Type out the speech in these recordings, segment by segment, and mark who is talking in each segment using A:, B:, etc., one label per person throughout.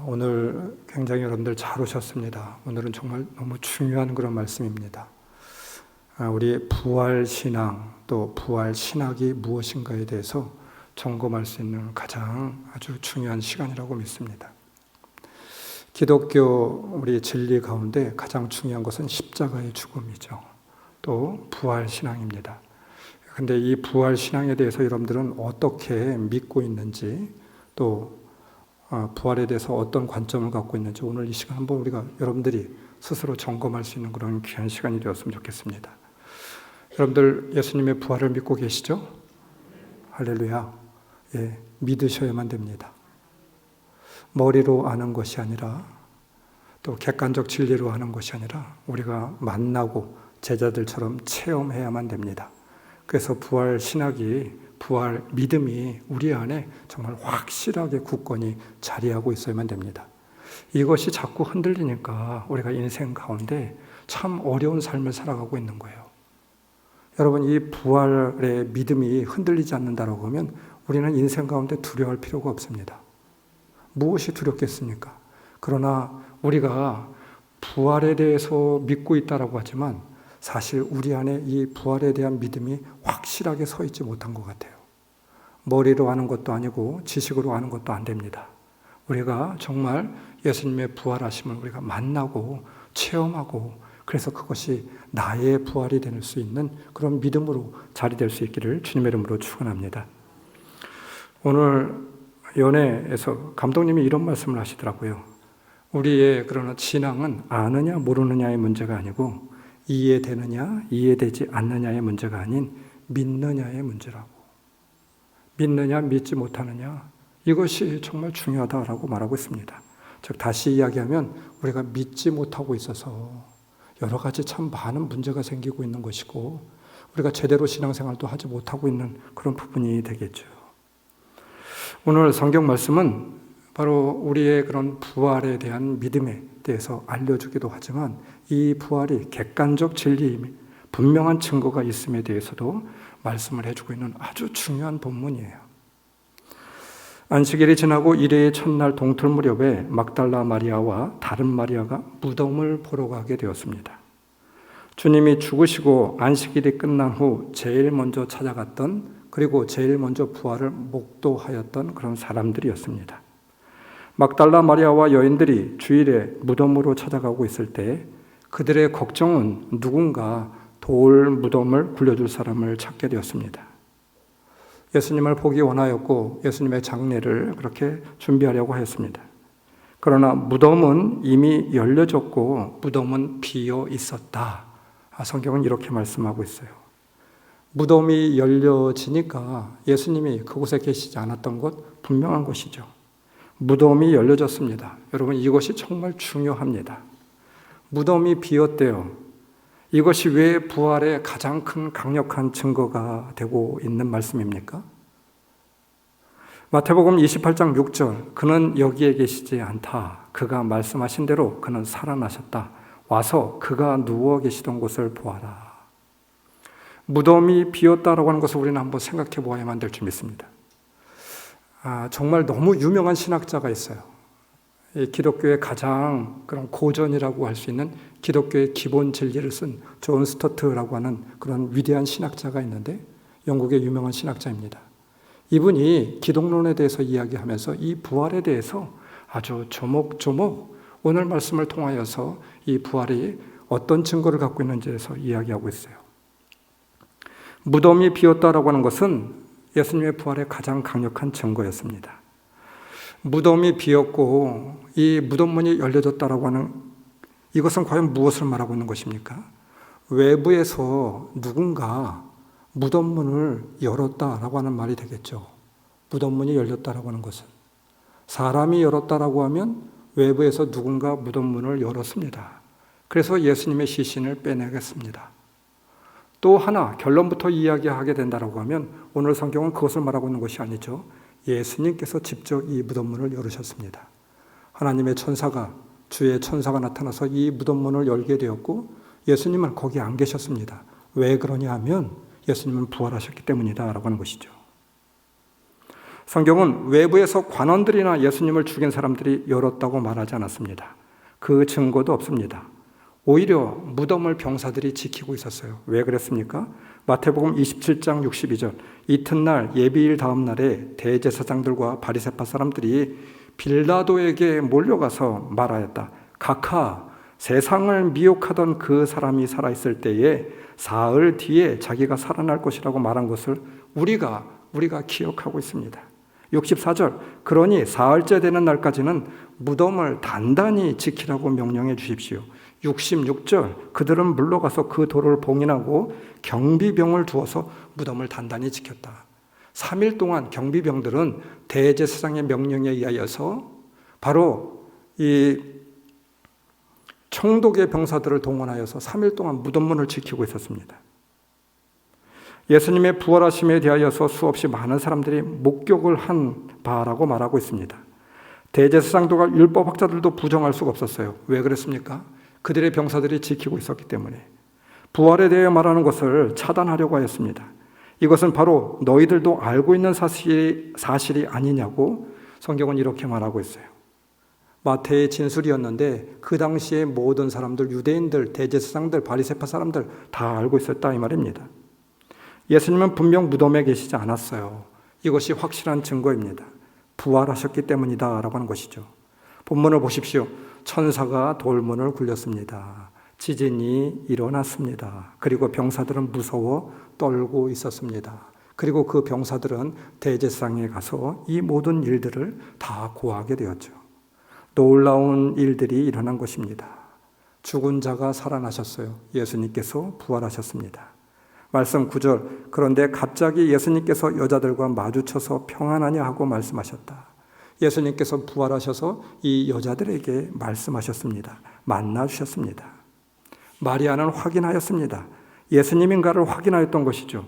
A: 오늘 굉장히 여러분들 잘 오셨습니다. 오늘은 정말 너무 중요한 그런 말씀입니다. 우리 부활신앙 또 부활신학이 무엇인가에 대해서 점검할 수 있는 가장 아주 중요한 시간이라고 믿습니다. 기독교 우리 진리 가운데 가장 중요한 것은 십자가의 죽음이죠. 또 부활신앙입니다. 근데 이 부활신앙에 대해서 여러분들은 어떻게 믿고 있는지 또 부활에 대해서 어떤 관점을 갖고 있는지 오늘 이 시간 한번 우리가 여러분들이 스스로 점검할 수 있는 그런 귀한 시간이 되었으면 좋겠습니다. 여러분들 예수님의 부활을 믿고 계시죠? 할렐루야. 예, 믿으셔야만 됩니다. 머리로 아는 것이 아니라 또 객관적 진리로 아는 것이 아니라 우리가 만나고 제자들처럼 체험해야만 됩니다. 그래서 부활 신학이 부활 믿음이 우리 안에 정말 확실하게 굳건히 자리하고 있어야만 됩니다. 이것이 자꾸 흔들리니까 우리가 인생 가운데 참 어려운 삶을 살아가고 있는 거예요. 여러분, 이 부활의 믿음이 흔들리지 않는다고 하면 우리는 인생 가운데 두려워할 필요가 없습니다. 무엇이 두렵겠습니까? 그러나 우리가 부활에 대해서 믿고 있다라고 하지만 사실 우리 안에 이 부활에 대한 믿음이 확실하게 서 있지 못한 것 같아요. 머리로 아는 것도 아니고 지식으로 아는 것도 안 됩니다. 우리가 정말 예수님의 부활하심을 우리가 만나고 체험하고 그래서 그것이 나의 부활이 될 수 있는 그런 믿음으로 자리될 수 있기를 주님의 이름으로 축원합니다. 오늘 연회에서 감독님이 이런 말씀을 하시더라고요. 우리의 그러나 신앙은 아느냐 모르느냐의 문제가 아니고 이해되느냐 이해되지 않느냐의 문제가 아닌 믿느냐의 문제라고. 믿느냐 믿지 못하느냐 이것이 정말 중요하다라고 말하고 있습니다. 즉 다시 이야기하면 우리가 믿지 못하고 있어서 여러 가지 참 많은 문제가 생기고 있는 것이고 우리가 제대로 신앙생활도 하지 못하고 있는 그런 부분이 되겠죠. 오늘 성경 말씀은 바로 우리의 그런 부활에 대한 믿음에 대해서 알려주기도 하지만 이 부활이 객관적 진리, 분명한 증거가 있음에 대해서도 말씀을 해주고 있는 아주 중요한 본문이에요. 안식일이 지나고 일회의 첫날 동틀 무렵에 막달라 마리아와 다른 마리아가 무덤을 보러 가게 되었습니다. 주님이 죽으시고 안식일이 끝난 후 제일 먼저 찾아갔던 그리고 제일 먼저 부활을 목도하였던 그런 사람들이었습니다. 막달라 마리아와 여인들이 주일에 무덤으로 찾아가고 있을 때 그들의 걱정은 누군가 돌 무덤을 굴려줄 사람을 찾게 되었습니다. 예수님을 보기 원하였고 예수님의 장례를 그렇게 준비하려고 하였습니다. 그러나 무덤은 이미 열려졌고 무덤은 비어 있었다. 성경은 이렇게 말씀하고 있어요. 무덤이 열려지니까 예수님이 그곳에 계시지 않았던 것 분명한 것이죠. 무덤이 열려졌습니다. 여러분 이것이 정말 중요합니다. 무덤이 비었대요. 이것이 왜 부활의 가장 큰 강력한 증거가 되고 있는 말씀입니까? 마태복음 28장 6절 그는 여기에 계시지 않다. 그가 말씀하신 대로 그는 살아나셨다. 와서 그가 누워 계시던 곳을 보아라. 무덤이 비었다라고 하는 것을 우리는 한번 생각해 보아야만 될 줄 믿습니다. 정말 너무 유명한 신학자가 있어요. 기독교의 가장 그런 고전이라고 할 수 있는 기독교의 기본 진리를 쓴 존 스토트라고 하는 그런 위대한 신학자가 있는데 영국의 유명한 신학자입니다. 이분이 기독론에 대해서 이야기하면서 이 부활에 대해서 아주 조목조목 오늘 말씀을 통하여서 이 부활이 어떤 증거를 갖고 있는지에 대해서 이야기하고 있어요. 무덤이 비었다라고 하는 것은 예수님의 부활의 가장 강력한 증거였습니다. 무덤이 비었고 이 무덤문이 열려졌다라고 하는 이것은 과연 무엇을 말하고 있는 것입니까? 외부에서 누군가 무덤문을 열었다라고 하는 말이 되겠죠. 무덤문이 열렸다라고 하는 것은 사람이 열었다라고 하면 외부에서 누군가 무덤문을 열었습니다. 그래서 예수님의 시신을 빼내겠습니다. 또 하나 결론부터 이야기하게 된다라고 하면 오늘 성경은 그것을 말하고 있는 것이 아니죠. 예수님께서 직접 이 무덤문을 열으셨습니다. 하나님의 천사가 주의 천사가 나타나서 이 무덤문을 열게 되었고 예수님은 거기 안 계셨습니다. 왜 그러냐 하면 예수님은 부활하셨기 때문이다 라고 하는 것이죠. 성경은 외부에서 관원들이나 예수님을 죽인 사람들이 열었다고 말하지 않았습니다. 그 증거도 없습니다. 오히려 무덤을 병사들이 지키고 있었어요. 왜 그랬습니까? 마태복음 27장 62절, 이튿날 예비일 다음 날에 대제사장들과 바리새파 사람들이 빌라도에게 몰려가서 말하였다. 각하, 세상을 미혹하던 그 사람이 살아있을 때에 사흘 뒤에 자기가 살아날 것이라고 말한 것을 우리가 기억하고 있습니다. 64절, 그러니 사흘째 되는 날까지는 무덤을 단단히 지키라고 명령해 주십시오. 66절, 그들은 물러가서 그 돌을 봉인하고 경비병을 두어서 무덤을 단단히 지켰다. 3일 동안 경비병들은 대제사장의 명령에 의하여서 바로 이 총독의 병사들을 동원하여서 3일 동안 무덤문을 지키고 있었습니다. 예수님의 부활하심에 대하여서 수없이 많은 사람들이 목격을 한 바라고 말하고 있습니다. 대제사장들과 율법학자들도 부정할 수가 없었어요. 왜 그랬습니까? 그들의 병사들이 지키고 있었기 때문에. 부활에 대해 말하는 것을 차단하려고 하였습니다. 이것은 바로 너희들도 알고 있는 사실이 아니냐고 성경은 이렇게 말하고 있어요. 마태의 진술이었는데 그 당시에 모든 사람들, 유대인들, 대제사장들, 바리새파 사람들 다 알고 있었다 이 말입니다. 예수님은 분명 무덤에 계시지 않았어요. 이것이 확실한 증거입니다. 부활하셨기 때문이다 라고 하는 것이죠. 본문을 보십시오. 천사가 돌문을 굴렸습니다. 지진이 일어났습니다. 그리고 병사들은 무서워 떨고 있었습니다. 그리고 그 병사들은 대제사장에 가서 이 모든 일들을 다 고하게 되었죠. 놀라운 일들이 일어난 것입니다. 죽은 자가 살아나셨어요. 예수님께서 부활하셨습니다. 말씀 9절, 그런데 갑자기 예수님께서 여자들과 마주쳐서 평안하냐 하고 말씀하셨다. 예수님께서 부활하셔서 이 여자들에게 말씀하셨습니다. 만나주셨습니다. 마리아는 확인하였습니다. 예수님인가를 확인하였던 것이죠.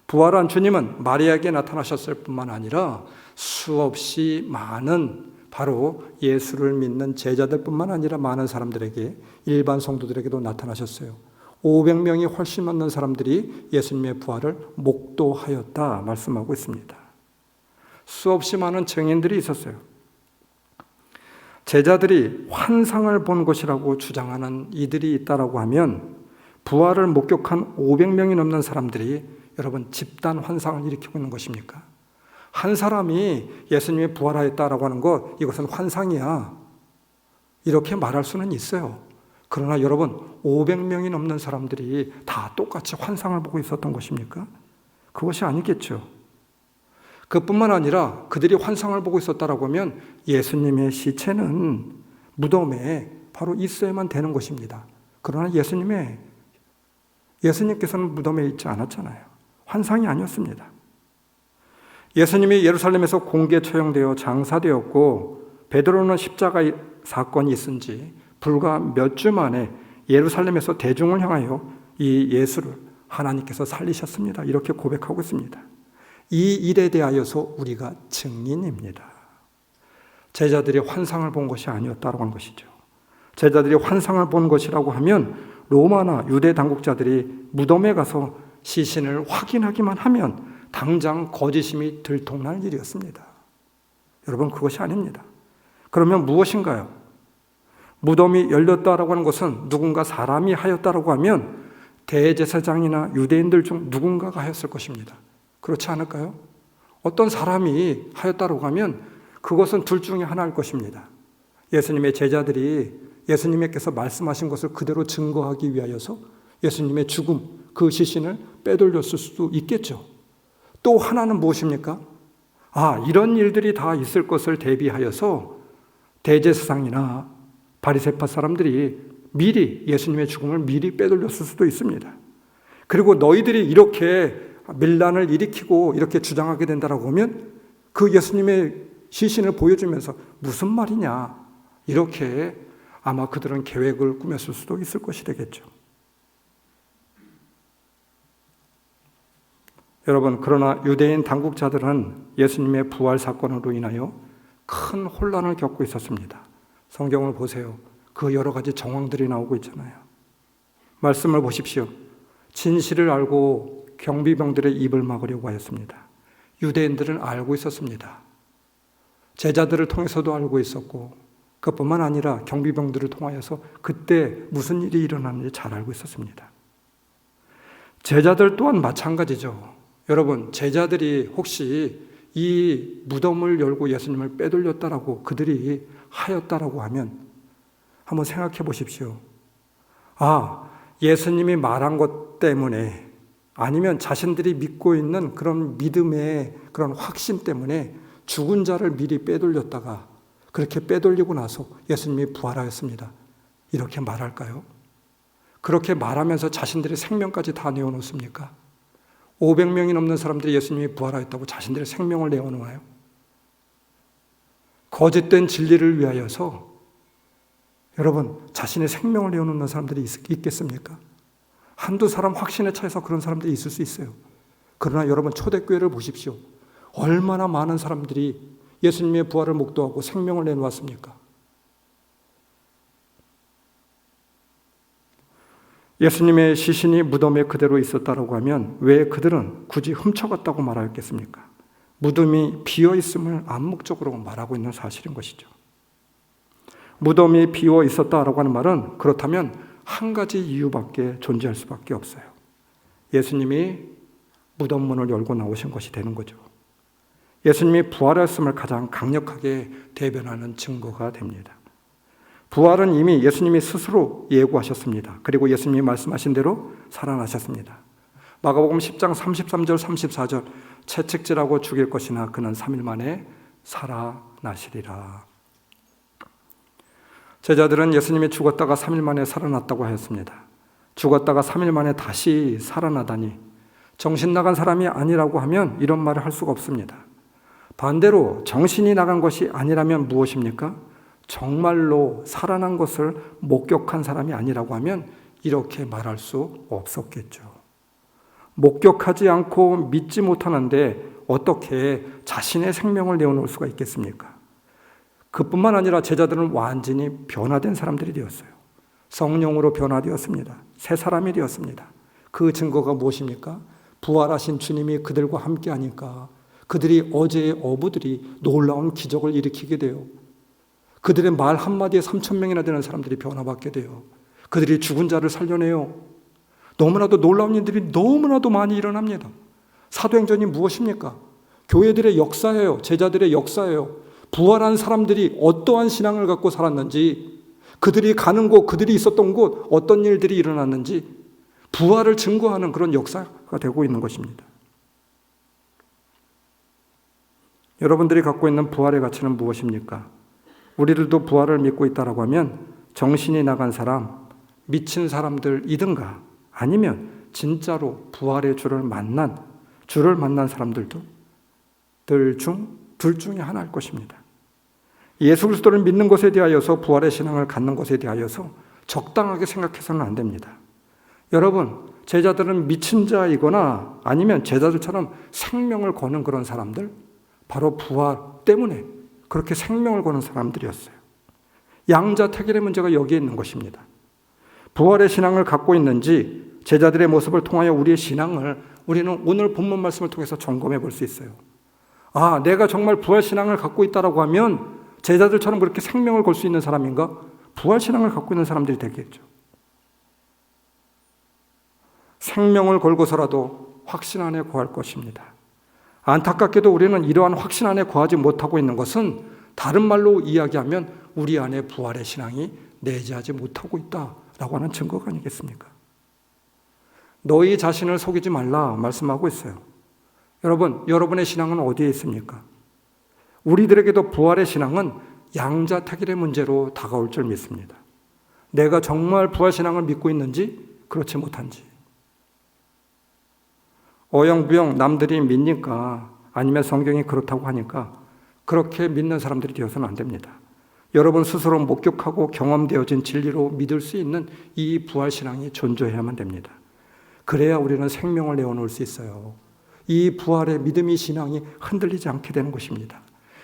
A: 부활한 주님은 마리아에게 나타나셨을 뿐만 아니라 수없이 많은 바로 예수를 믿는 제자들 뿐만 아니라 많은 사람들에게, 일반 성도들에게도 나타나셨어요. 500명이 훨씬 많은 사람들이 예수님의 부활을 목도하였다 말씀하고 있습니다. 수없이 많은 증인들이 있었어요. 제자들이 환상을 본 것이라고 주장하는 이들이 있다라고 하면 부활을 목격한 500명이 넘는 사람들이 여러분 집단 환상을 일으키고 있는 것입니까? 한 사람이 예수님이 부활하였다라고 하는 것, 이것은 환상이야. 이렇게 말할 수는 있어요. 그러나 여러분 500명이 넘는 사람들이 다 똑같이 환상을 보고 있었던 것입니까? 그것이 아니겠죠. 그뿐만 아니라 그들이 환상을 보고 있었다라고 하면 예수님의 시체는 무덤에 바로 있어야만 되는 것입니다. 그러나 예수님께서는 무덤에 있지 않았잖아요. 환상이 아니었습니다. 예수님이 예루살렘에서 공개 처형되어 장사되었고 베드로는 십자가 사건이 있은 지 불과 몇 주 만에 예루살렘에서 대중을 향하여 이 예수를 하나님께서 살리셨습니다. 이렇게 고백하고 있습니다. 이 일에 대하여서 우리가 증인입니다. 제자들이 환상을 본 것이 아니었다고 하는 것이죠. 제자들이 환상을 본 것이라고 하면 로마나 유대 당국자들이 무덤에 가서 시신을 확인하기만 하면 당장 거짓임이 들통날 일이었습니다. 여러분 그것이 아닙니다. 그러면 무엇인가요? 무덤이 열렸다라고 하는 것은 누군가 사람이 하였다라고 하면 대제사장이나 유대인들 중 누군가가 하였을 것입니다. 그렇지 않을까요? 어떤 사람이 하였다라고 하면 그것은 둘 중에 하나일 것입니다. 예수님의 제자들이 예수님께서 말씀하신 것을 그대로 증거하기 위하여서 예수님의 죽음, 그 시신을 빼돌렸을 수도 있겠죠. 또 하나는 무엇입니까? 이런 일들이 다 있을 것을 대비하여서 대제사장이나 바리새파 사람들이 미리 예수님의 죽음을 미리 빼돌렸을 수도 있습니다. 그리고 너희들이 이렇게 밀란을 일으키고 이렇게 주장하게 된다라고 하면 그 예수님의 시신을 보여주면서 무슨 말이냐 이렇게 아마 그들은 계획을 꾸몄을 수도 있을 것이 되겠죠. 여러분 그러나 유대인 당국자들은 예수님의 부활 사건으로 인하여 큰 혼란을 겪고 있었습니다. 성경을 보세요. 그 여러 가지 정황들이 나오고 있잖아요. 말씀을 보십시오. 진실을 알고 경비병들의 입을 막으려고 하였습니다. 유대인들은 알고 있었습니다. 제자들을 통해서도 알고 있었고, 그것뿐만 아니라 경비병들을 통하여서 그때 무슨 일이 일어났는지 잘 알고 있었습니다. 제자들 또한 마찬가지죠. 여러분, 제자들이 혹시 이 무덤을 열고 예수님을 빼돌렸다라고 그들이 하였다라고 하면 한번 생각해 보십시오. 예수님이 말한 것 때문에, 아니면 자신들이 믿고 있는 그런 믿음의 그런 확신 때문에 죽은 자를 미리 빼돌렸다가 그렇게 빼돌리고 나서 예수님이 부활하였습니다, 이렇게 말할까요? 그렇게 말하면서 자신들의 생명까지 다 내어놓습니까? 500명이 넘는 사람들이 예수님이 부활하였다고 자신들의 생명을 내어놓아요? 거짓된 진리를 위하여서 여러분, 자신의 생명을 내어놓는 사람들이 있겠습니까? 한두 사람 확신에 차여서 그런 사람들이 있을 수 있어요. 그러나 여러분, 초대교회를 보십시오. 얼마나 많은 사람들이 예수님의 부활을 목도하고 생명을 내놓았습니까? 예수님의 시신이 무덤에 그대로 있었다고 하면 왜 그들은 굳이 훔쳐갔다고 말하였겠습니까? 무덤이 비어있음을 암묵적으로 말하고 있는 사실인 것이죠. 무덤이 비어 있었다라고 하는 말은 그렇다면 한 가지 이유밖에 존재할 수밖에 없어요. 예수님이 무덤 문을 열고 나오신 것이 되는 거죠. 예수님이 부활하였음을 가장 강력하게 대변하는 증거가 됩니다. 부활은 이미 예수님이 스스로 예고하셨습니다. 그리고 예수님이 말씀하신 대로 살아나셨습니다. 마가복음 10장 33절 34절, 채찍질하고 죽일 것이나 그는 3일 만에 살아나시리라. 제자들은 예수님이 죽었다가 3일 만에 살아났다고 하였습니다. 죽었다가 3일 만에 다시 살아나다니, 정신 나간 사람이 아니라고 하면 이런 말을 할 수가 없습니다. 반대로 정신이 나간 것이 아니라면 무엇입니까? 정말로 살아난 것을 목격한 사람이 아니라고 하면 이렇게 말할 수 없었겠죠. 목격하지 않고 믿지 못하는데 어떻게 자신의 생명을 내어놓을 수가 있겠습니까? 그뿐만 아니라 제자들은 완전히 변화된 사람들이 되었어요. 성령으로 변화되었습니다. 새 사람이 되었습니다. 그 증거가 무엇입니까? 부활하신 주님이 그들과 함께 하니까 그들이 어제의 어부들이 놀라운 기적을 일으키게 돼요. 그들의 말 한마디에 3,000명이나 되는 사람들이 변화받게 돼요. 그들이 죽은 자를 살려내요. 너무나도 놀라운 일들이 너무나도 많이 일어납니다. 사도행전이 무엇입니까? 교회들의 역사예요. 제자들의 역사예요. 부활한 사람들이 어떠한 신앙을 갖고 살았는지, 그들이 가는 곳, 그들이 있었던 곳, 어떤 일들이 일어났는지 부활을 증거하는 그런 역사가 되고 있는 것입니다. 여러분들이 갖고 있는 부활의 가치는 무엇입니까? 우리들도 부활을 믿고 있다고 하면 정신이 나간 사람, 미친 사람들이든가 아니면 진짜로 부활의 주를 만난 사람들도 둘 중에 하나일 것입니다. 예수 그리스도를 믿는 것에 대하여서, 부활의 신앙을 갖는 것에 대하여서 적당하게 생각해서는 안 됩니다. 여러분, 제자들은 미친 자이거나 아니면 제자들처럼 생명을 거는 그런 사람들, 바로 부활 때문에 그렇게 생명을 거는 사람들이었어요. 양자택일의 문제가 여기에 있는 것입니다. 부활의 신앙을 갖고 있는지 제자들의 모습을 통하여 우리의 신앙을 우리는 오늘 본문 말씀을 통해서 점검해 볼 수 있어요. 내가 정말 부활 신앙을 갖고 있다라고 하면 제자들처럼 그렇게 생명을 걸 수 있는 사람인가? 부활 신앙을 갖고 있는 사람들이 되겠죠. 생명을 걸고서라도 확신 안에 거할 것입니다. 안타깝게도 우리는 이러한 확신 안에 거하지 못하고 있는 것은 다른 말로 이야기하면 우리 안에 부활의 신앙이 내재하지 못하고 있다라고 하는 증거가 아니겠습니까? 너희 자신을 속이지 말라 말씀하고 있어요. 여러분, 여러분의 신앙은 어디에 있습니까? 우리들에게도 부활의 신앙은 양자택일의 문제로 다가올 줄 믿습니다. 내가 정말 부활 신앙을 믿고 있는지, 그렇지 못한지. 어영부영 남들이 믿니까, 아니면 성경이 그렇다고 하니까 그렇게 믿는 사람들이 되어서는 안 됩니다. 여러분 스스로 목격하고 경험되어진 진리로 믿을 수 있는 이 부활신앙이 존재해야만 됩니다. 그래야 우리는 생명을 내어놓을 수 있어요. 이 부활의 믿음이 신앙이 흔들리지 않게 되는 것입니다.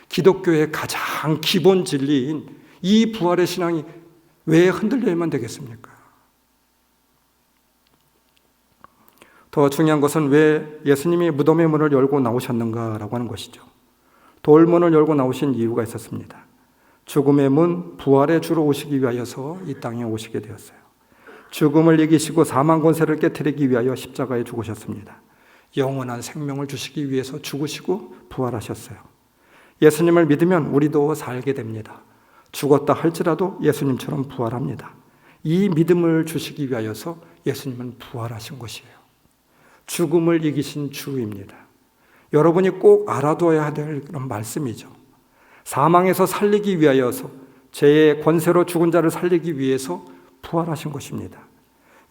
A: 기독교의 가장 기본 진리인 이 부활의 신앙이 왜 흔들려야만 되겠습니까? 더 중요한 것은 왜 예수님이 무덤의 문을 열고 나오셨는가라고 하는 것이죠. 돌문을 열고 나오신 이유가 있었습니다. 죽음의 문, 부활의 주로 오시기 위하여서 이 땅에 오시게 되었어요. 죽음을 이기시고 사망 권세를 깨뜨리기 위하여 십자가에 죽으셨습니다. 영원한 생명을 주시기 위해서 죽으시고 부활하셨어요. 예수님을 믿으면 우리도 살게 됩니다. 죽었다 할지라도 예수님처럼 부활합니다. 이 믿음을 주시기 위하여서 예수님은 부활하신 것이에요. 죽음을 이기신 주입니다. 여러분이 꼭 알아둬야 될 그런 말씀이죠. 사망에서 살리기 위하여서, 죄의 권세로 죽은 자를 살리기 위해서 부활하신 것입니다.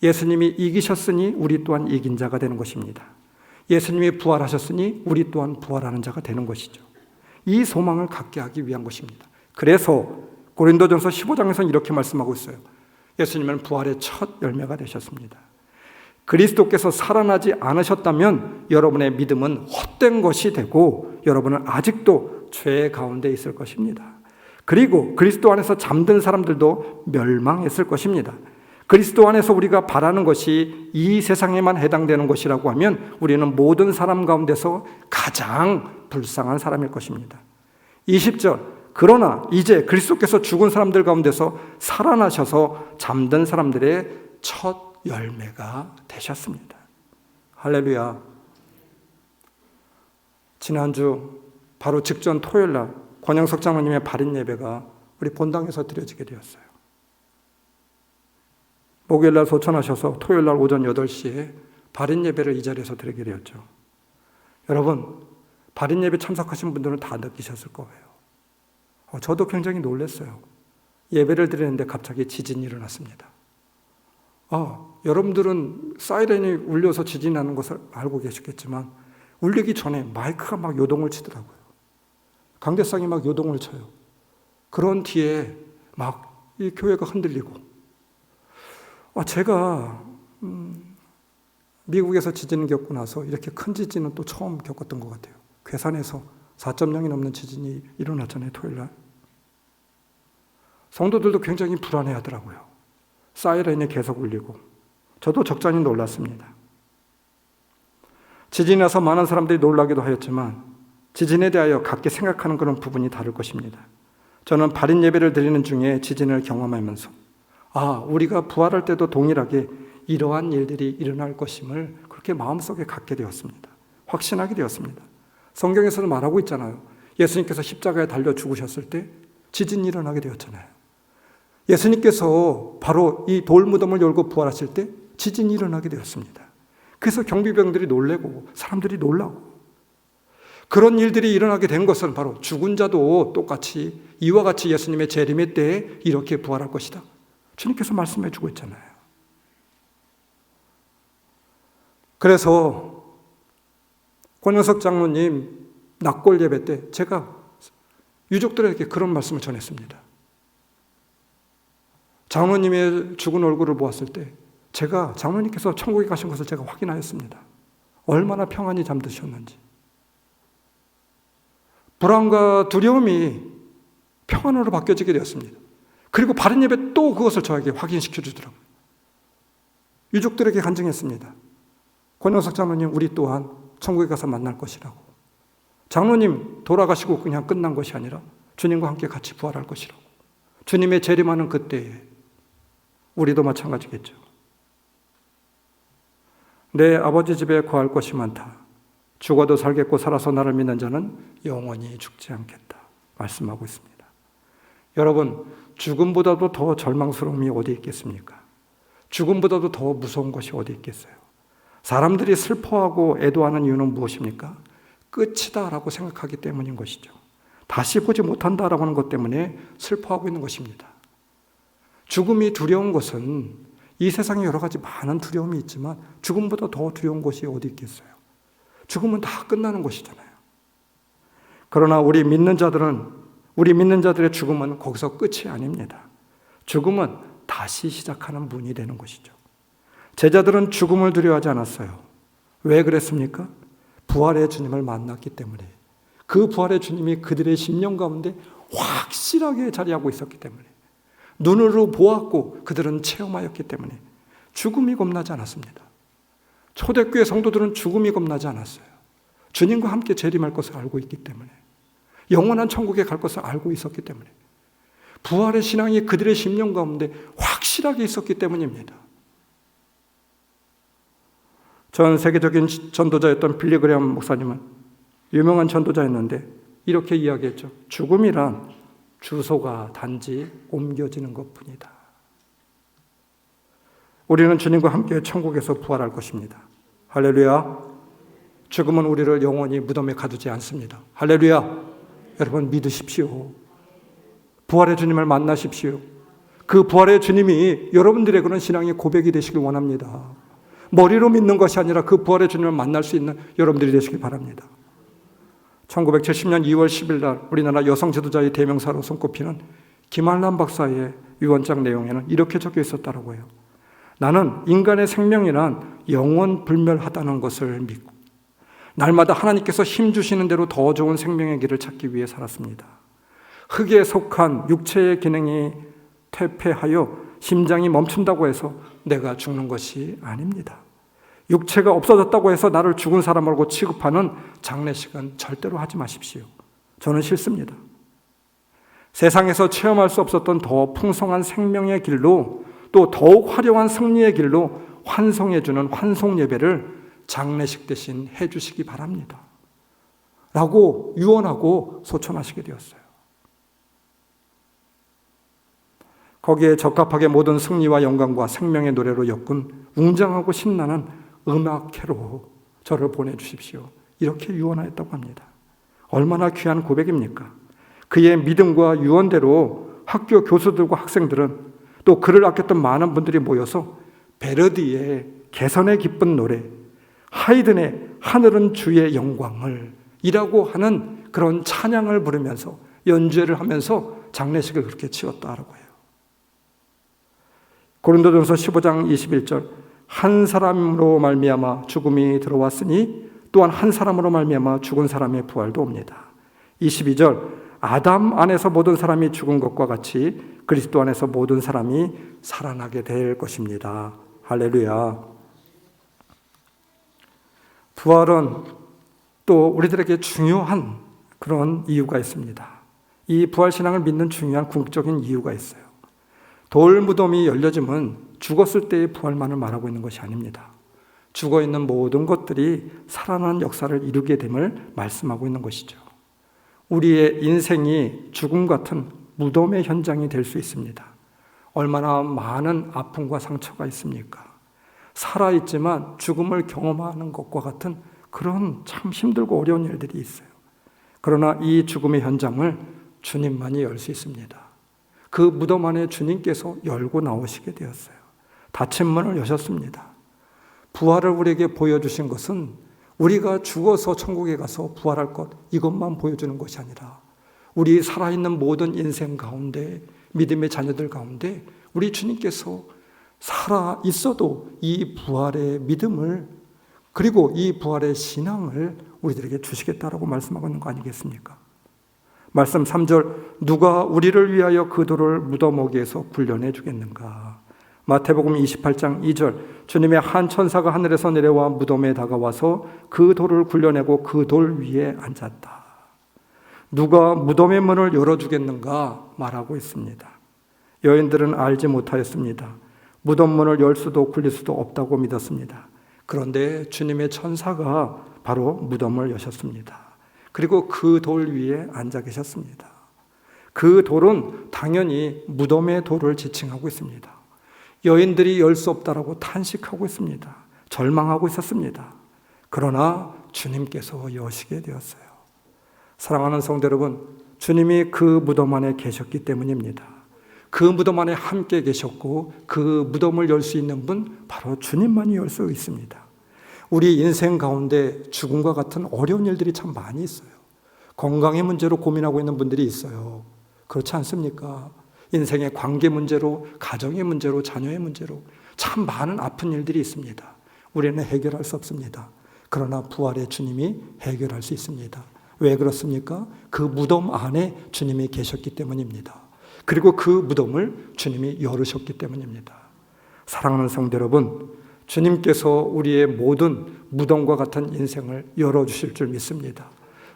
A: 예수님이 이기셨으니 우리 또한 이긴 자가 되는 것입니다. 예수님이 부활하셨으니 우리 또한 부활하는 자가 되는 것이죠. 이 소망을 갖게 하기 위한 것입니다. 그래서 고린도전서 15장에서는 이렇게 말씀하고 있어요. 예수님은 부활의 첫 열매가 되셨습니다. 그리스도께서 살아나지 않으셨다면 여러분의 믿음은 헛된 것이 되고 여러분은 아직도 죄 가운데 있을 것입니다. 그리고 그리스도 안에서 잠든 사람들도 멸망했을 것입니다. 그리스도 안에서 우리가 바라는 것이 이 세상에만 해당되는 것이라고 하면 우리는 모든 사람 가운데서 가장 불쌍한 사람일 것입니다. 20절, 그러나 이제 그리스도께서 죽은 사람들 가운데서 살아나셔서 잠든 사람들의 첫 열매가 되셨습니다. 할렐루야. 지난주 바로 직전 토요일 날 권영석 장로님의 발인 예배가 우리 본당에서 드려지게 되었어요. 목요일 날 소천하셔서 토요일 날 오전 8시에 발인 예배를 이 자리에서 드리게 되었죠. 여러분, 발인 예배 참석하신 분들은 다 느끼셨을 거예요. 저도 굉장히 놀랐어요. 예배를 드리는데 갑자기 지진이 일어났습니다. 여러분들은 사이렌이 울려서 지진이 나는 것을 알고 계시겠지만 울리기 전에 마이크가 막 요동을 치더라고요. 강대상이 막 요동을 쳐요. 그런 뒤에 막 이 교회가 흔들리고, 제가 미국에서 지진을 겪고 나서 이렇게 큰 지진은 또 처음 겪었던 것 같아요. 괴산에서 4.0이 넘는 지진이 일어났잖아요, 토요일 날. 성도들도 굉장히 불안해 하더라고요. 사이렌이 계속 울리고, 저도 적잖이 놀랐습니다. 지진이 나서 많은 사람들이 놀라기도 하였지만 지진에 대하여 각기 생각하는 그런 부분이 다를 것입니다. 저는 발인 예배를 드리는 중에 지진을 경험하면서 우리가 부활할 때도 동일하게 이러한 일들이 일어날 것임을 그렇게 마음속에 갖게 되었습니다. 확신하게 되었습니다. 성경에서도 말하고 있잖아요. 예수님께서 십자가에 달려 죽으셨을 때 지진이 일어나게 되었잖아요. 예수님께서 바로 이 돌무덤을 열고 부활하실 때 지진이 일어나게 되었습니다. 그래서 경비병들이 놀래고 사람들이 놀라고, 그런 일들이 일어나게 된 것은 바로 죽은 자도 똑같이 이와 같이 예수님의 재림의 때에 이렇게 부활할 것이다. 주님께서 말씀해 주고 있잖아요. 그래서 권영석 장로님 낙골 예배 때 제가 유족들에게 그런 말씀을 전했습니다. 장로님의 죽은 얼굴을 보았을 때 제가 장로님께서 천국에 가신 것을 제가 확인하였습니다. 얼마나 평안히 잠드셨는지. 불안과 두려움이 평안으로 바뀌어지게 되었습니다. 그리고 바른 예배 또 그것을 저에게 확인시켜 주더라고요. 유족들에게 간증했습니다. 권영석 장로님, 우리 또한 천국에 가서 만날 것이라고. 장로님 돌아가시고 그냥 끝난 것이 아니라 주님과 함께 같이 부활할 것이라고. 주님의 재림하는 그때에 우리도 마찬가지겠죠. 내 아버지 집에 거할 것이 많다. 죽어도 살겠고 살아서 나를 믿는 자는 영원히 죽지 않겠다. 말씀하고 있습니다. 여러분, 죽음보다도 더 절망스러움이 어디 있겠습니까? 죽음보다도 더 무서운 것이 어디 있겠어요? 사람들이 슬퍼하고 애도하는 이유는 무엇입니까? 끝이다라고 생각하기 때문인 것이죠. 다시 보지 못한다라고 하는 것 때문에 슬퍼하고 있는 것입니다. 죽음이 두려운 것은 이 세상에 여러 가지 많은 두려움이 있지만 죽음보다 더 두려운 것이 어디 있겠어요? 죽음은 다 끝나는 것이잖아요. 그러나 우리 믿는 자들의 죽음은 거기서 끝이 아닙니다. 죽음은 다시 시작하는 문이 되는 것이죠. 제자들은 죽음을 두려워하지 않았어요. 왜 그랬습니까? 부활의 주님을 만났기 때문에. 그 부활의 주님이 그들의 심령 가운데 확실하게 자리하고 있었기 때문에. 눈으로 보았고 그들은 체험하였기 때문에 죽음이 겁나지 않았습니다. 초대교회 성도들은 죽음이 겁나지 않았어요. 주님과 함께 재림할 것을 알고 있기 때문에. 영원한 천국에 갈 것을 알고 있었기 때문에, 부활의 신앙이 그들의 심령 가운데 확실하게 있었기 때문입니다. 전 세계적인 전도자였던 빌리 그레엄 목사님은 유명한 전도자였는데 이렇게 이야기했죠. 죽음이란 주소가 단지 옮겨지는 것뿐이다. 우리는 주님과 함께 천국에서 부활할 것입니다. 할렐루야. 죽음은 우리를 영원히 무덤에 가두지 않습니다. 할렐루야. 여러분 믿으십시오. 부활의 주님을 만나십시오. 그 부활의 주님이 여러분들의 그런 신앙의 고백이 되시길 원합니다. 머리로 믿는 것이 아니라 그 부활의 주님을 만날 수 있는 여러분들이 되시길 바랍니다. 1970년 2월 10일 날 우리나라 여성 지도자의 대명사로 손꼽히는 김한란 박사의 유언장 내용에는 이렇게 적혀 있었다고 해요. 나는 인간의 생명이란 영원 불멸하다는 것을 믿고 날마다 하나님께서 힘 주시는 대로 더 좋은 생명의 길을 찾기 위해 살았습니다. 흙에 속한 육체의 기능이 퇴폐하여 심장이 멈춘다고 해서 내가 죽는 것이 아닙니다. 육체가 없어졌다고 해서 나를 죽은 사람으로 취급하는 장례식은 절대로 하지 마십시오. 저는 싫습니다. 세상에서 체험할 수 없었던 더 풍성한 생명의 길로 또 더욱 화려한 승리의 길로 환송해주는 환송 예배를 장례식 대신 해주시기 바랍니다. 라고 유언하고 소천하시게 되었어요. 거기에 적합하게 모든 승리와 영광과 생명의 노래로 엮은 웅장하고 신나는 음악회로 저를 보내주십시오. 이렇게 유언하였다고 합니다. 얼마나 귀한 고백입니까? 그의 믿음과 유언대로 학교 교수들과 학생들은 또 그를 아꼈던 많은 분들이 모여서 베르디의 개선의 기쁜 노래, 하이든의 하늘은 주의 영광을 이라고 하는 그런 찬양을 부르면서 연주회를 하면서 장례식을 그렇게 치렀다라고 해요. 고린도전서 15장 21절 한 사람으로 말미암아 죽음이 들어왔으니 또한 한 사람으로 말미암아 죽은 사람의 부활도 옵니다. 22절 아담 안에서 모든 사람이 죽은 것과 같이 그리스도 안에서 모든 사람이 살아나게 될 것입니다. 할렐루야. 부활은 또 우리들에게 중요한 그런 이유가 있습니다. 이 부활신앙을 믿는 중요한 궁극적인 이유가 있어요. 돌 무덤이 열려지면 죽었을 때의 부활만을 말하고 있는 것이 아닙니다. 죽어있는 모든 것들이 살아나는 역사를 이루게 됨을 말씀하고 있는 것이죠. 우리의 인생이 죽음 같은 무덤의 현장이 될 수 있습니다. 얼마나 많은 아픔과 상처가 있습니까? 살아있지만 죽음을 경험하는 것과 같은 그런 참 힘들고 어려운 일들이 있어요. 그러나 이 죽음의 현장을 주님만이 열 수 있습니다. 그 무덤 안에 주님께서 열고 나오시게 되었어요. 닫힌 문을 여셨습니다. 부활을 우리에게 보여주신 것은 우리가 죽어서 천국에 가서 부활할 것 이것만 보여주는 것이 아니라 우리 살아있는 모든 인생 가운데 믿음의 자녀들 가운데 우리 주님께서 살아있어도 이 부활의 믿음을 그리고 이 부활의 신앙을 우리들에게 주시겠다라고 말씀하고 있는 거 아니겠습니까? 말씀 3절 누가 우리를 위하여 그 돌을 묻어먹이에서 굴려내 주겠는가? 마태복음 28장 2절 주님의 한 천사가 하늘에서 내려와 무덤에 다가와서 그 돌을 굴려내고 그 돌 위에 앉았다. 누가 무덤의 문을 열어주겠는가 말하고 있습니다. 여인들은 알지 못하였습니다. 무덤 문을 열 수도 굴릴 수도 없다고 믿었습니다. 그런데 주님의 천사가 바로 무덤을 여셨습니다. 그리고 그 돌 위에 앉아 계셨습니다. 그 돌은 당연히 무덤의 돌을 지칭하고 있습니다. 여인들이 열 수 없다라고 탄식하고 있습니다. 절망하고 있었습니다. 그러나 주님께서 여시게 되었어요. 사랑하는 성도 여러분, 주님이 그 무덤 안에 계셨기 때문입니다. 그 무덤 안에 함께 계셨고 그 무덤을 열 수 있는 분 바로 주님만이 열 수 있습니다. 우리 인생 가운데 죽음과 같은 어려운 일들이 참 많이 있어요. 건강의 문제로 고민하고 있는 분들이 있어요. 그렇지 않습니까? 인생의 관계 문제로, 가정의 문제로, 자녀의 문제로 참 많은 아픈 일들이 있습니다. 우리는 해결할 수 없습니다. 그러나 부활의 주님이 해결할 수 있습니다. 왜 그렇습니까? 그 무덤 안에 주님이 계셨기 때문입니다. 그리고 그 무덤을 주님이 열으셨기 때문입니다. 사랑하는 성도 여러분, 주님께서 우리의 모든 무덤과 같은 인생을 열어주실 줄 믿습니다.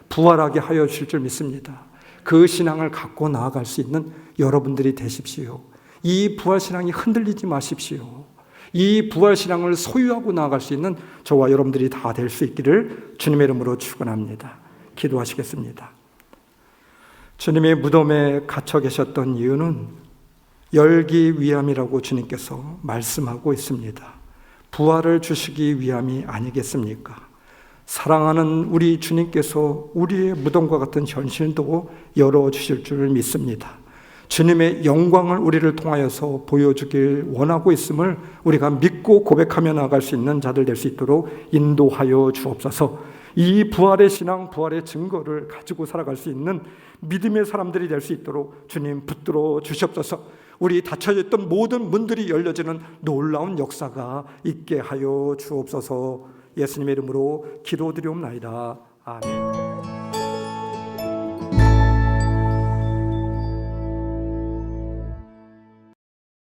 A: 부활하게 하여 주실 줄 믿습니다. 그 신앙을 갖고 나아갈 수 있는 여러분들이 되십시오. 이 부활신앙이 흔들리지 마십시오. 이 부활신앙을 소유하고 나아갈 수 있는 저와 여러분들이 다 될 수 있기를 주님의 이름으로 축원합니다. 기도하시겠습니다. 주님의 무덤에 갇혀 계셨던 이유는 열기 위함이라고 주님께서 말씀하고 있습니다. 부활을 주시기 위함이 아니겠습니까? 사랑하는 우리 주님께서 우리의 무덤과 같은 현실도 열어주실 줄 믿습니다. 주님의 영광을 우리를 통하여서 보여주길 원하고 있음을 우리가 믿고 고백하며 나아갈 수 있는 자들 될 수 있도록 인도하여 주옵소서. 이 부활의 신앙, 부활의 증거를 가지고 살아갈 수 있는 믿음의 사람들이 될 수 있도록 주님 붙들어 주시옵소서. 우리 닫혀져 있던 모든 문들이 열려지는 놀라운 역사가 있게 하여 주옵소서. 예수님의 이름으로 기도드리옵나이다. 아멘.